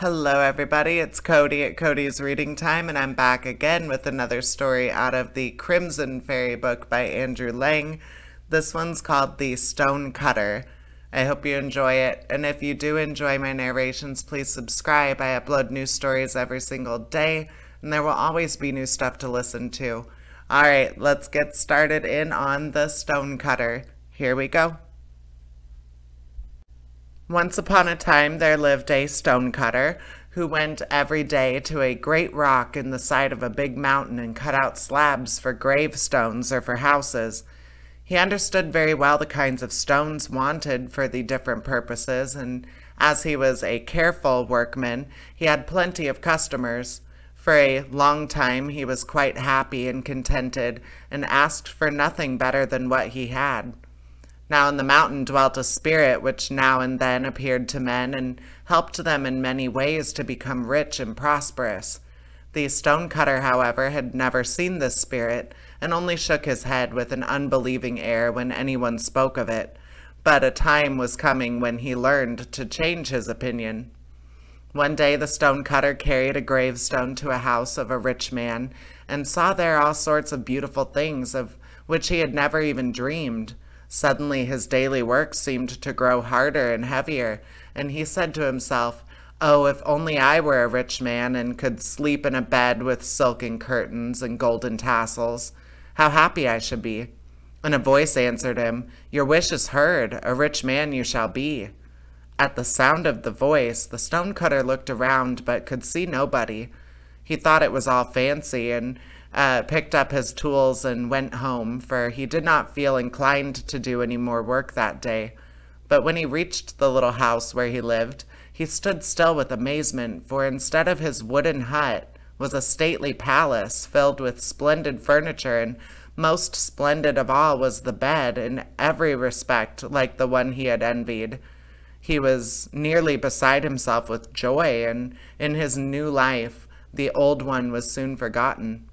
Hello everybody, it's Cody at Cody's Reading Time, and I'm back again with another story out of the Crimson Fairy book by Andrew Lang. This one's called The Stone Cutter. I hope you enjoy it, and if you do enjoy my narrations, please subscribe. I upload new stories every single day, and there will always be new stuff to listen to. Alright, let's get started in on The Stone Cutter. Here we go. Once upon a time there lived a stonecutter who went every day to a great rock in the side of a big mountain and cut out slabs for gravestones or for houses. He understood very well the kinds of stones wanted for the different purposes, and as he was a careful workman, he had plenty of customers. For a long time he was quite happy and contented, and asked for nothing better than what he had. Now in the mountain dwelt a spirit which now and then appeared to men and helped them in many ways to become rich and prosperous. The stonecutter, however, had never seen this spirit, and only shook his head with an unbelieving air when anyone spoke of it. But a time was coming when he learned to change his opinion. One day the stonecutter carried a gravestone to a house of a rich man, and saw there all sorts of beautiful things of which he had never even dreamed. Suddenly his daily work seemed to grow harder and heavier, and he said to himself, "Oh, if only I were a rich man and could sleep in a bed with silken curtains and golden tassels, how happy I should be." And a voice answered him, "Your wish is heard, a rich man you shall be." At the sound of the voice, the stonecutter looked around but could see nobody. He thought it was all fancy, and picked up his tools and went home, for he did not feel inclined to do any more work that day. But when he reached the little house where he lived, he stood still with amazement, for instead of his wooden hut was a stately palace filled with splendid furniture, and most splendid of all was the bed, in every respect like the one he had envied. He was nearly beside himself with joy, and in his new life the old one was soon forgotten.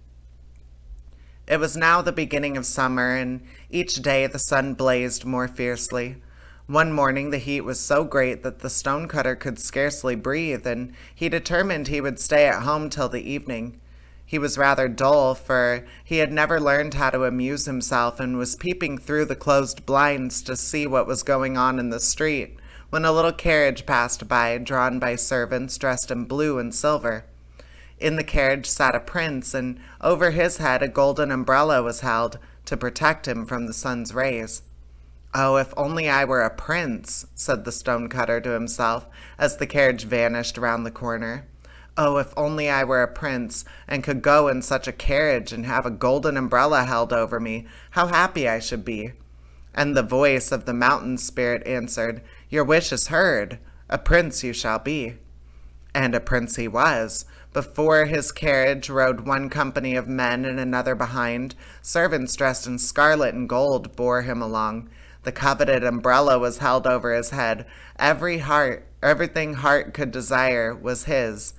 It was now the beginning of summer, and each day the sun blazed more fiercely. One morning the heat was so great that the stonecutter could scarcely breathe, and he determined he would stay at home till the evening. He was rather dull, for he had never learned how to amuse himself, and was peeping through the closed blinds to see what was going on in the street, when a little carriage passed by, drawn by servants dressed in blue and silver. In the carriage sat a prince, and over his head a golden umbrella was held to protect him from the sun's rays. "Oh, if only I were a prince," said the stonecutter to himself as the carriage vanished round the corner. "Oh, if only I were a prince, and could go in such a carriage and have a golden umbrella held over me, how happy I should be." And the voice of the mountain spirit answered, "Your wish is heard, a prince you shall be." And a prince he was. Before his carriage rode one company of men, and another behind. Servants dressed in scarlet and gold bore him along. The coveted umbrella was held over his head. Everything heart could desire was his.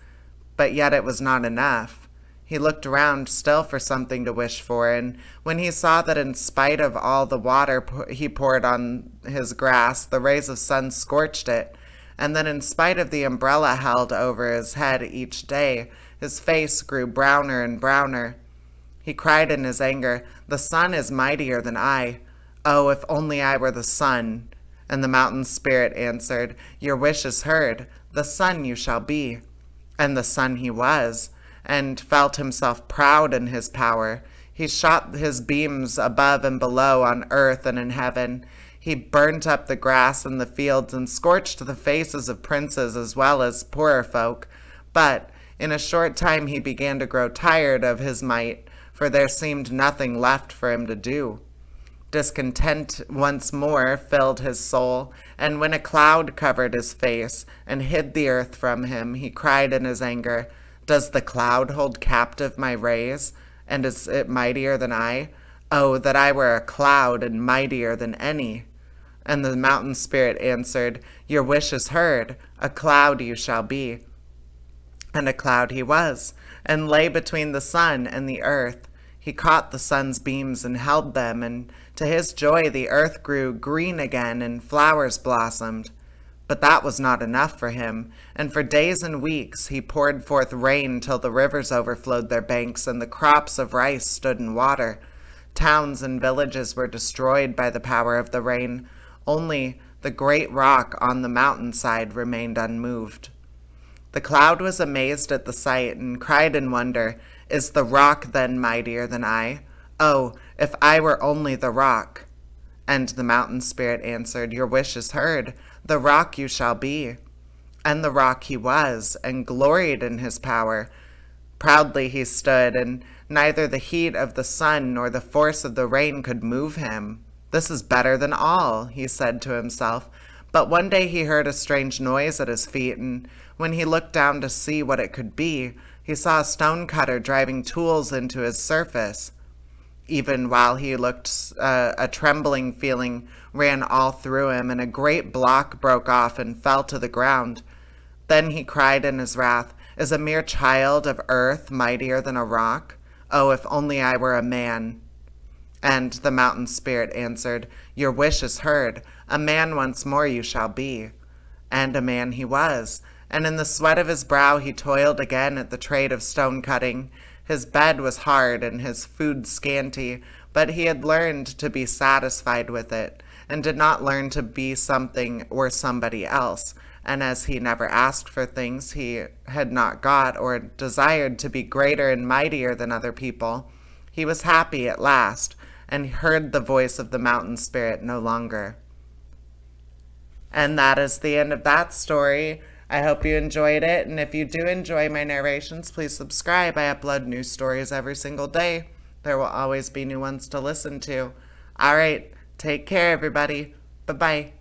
But yet it was not enough. He looked around still for something to wish for, and when he saw that in spite of all the water he poured on his grass, the rays of sun scorched it, and that in spite of the umbrella held over his head each day, his face grew browner and browner. He cried in his anger, "The sun is mightier than I. Oh, if only I were the sun." And the mountain spirit answered, "Your wish is heard, the sun you shall be." And the sun he was, and felt himself proud in his power. He shot his beams above and below on earth and in heaven. He burnt up the grass in the fields and scorched the faces of princes as well as poorer folk. But in a short time he began to grow tired of his might, for there seemed nothing left for him to do. Discontent once more filled his soul, and when a cloud covered his face and hid the earth from him, he cried in his anger, "Does the cloud hold captive my rays, and is it mightier than I? Oh, that I were a cloud and mightier than any." And the mountain spirit answered, "Your wish is heard, a cloud you shall be." And a cloud he was, and lay between the sun and the earth. He caught the sun's beams and held them, and to his joy the earth grew green again and flowers blossomed. But that was not enough for him, and for days and weeks he poured forth rain till the rivers overflowed their banks and the crops of rice stood in water. Towns and villages were destroyed by the power of the rain. Only the great rock on the mountainside remained unmoved. The cloud was amazed at the sight and cried in wonder, "Is the rock then mightier than I? Oh, if I were only the rock!" And the mountain spirit answered, "Your wish is heard. The rock you shall be." And the rock he was, and gloried in his power. Proudly he stood, and neither the heat of the sun nor the force of the rain could move him. "This is better than all," he said to himself. But one day he heard a strange noise at his feet, and when he looked down to see what it could be, he saw a stone cutter driving tools into his surface. Even while he looked, a trembling feeling ran all through him, and a great block broke off and fell to the ground. Then he cried in his wrath, "Is a mere child of earth mightier than a rock? Oh, if only I were a man!" And the mountain spirit answered, "Your wish is heard. A man once more you shall be." And a man he was, and in the sweat of his brow he toiled again at the trade of stone cutting. His bed was hard and his food scanty, but he had learned to be satisfied with it, and did not learn to be something or somebody else. And as he never asked for things he had not got, or desired to be greater and mightier than other people, he was happy at last, and heard the voice of the mountain spirit no longer. And that is the end of that story. I hope you enjoyed it, and if you do enjoy my narrations, please subscribe. I upload new stories every single day. There will always be new ones to listen to. All right, take care, everybody. Bye-bye.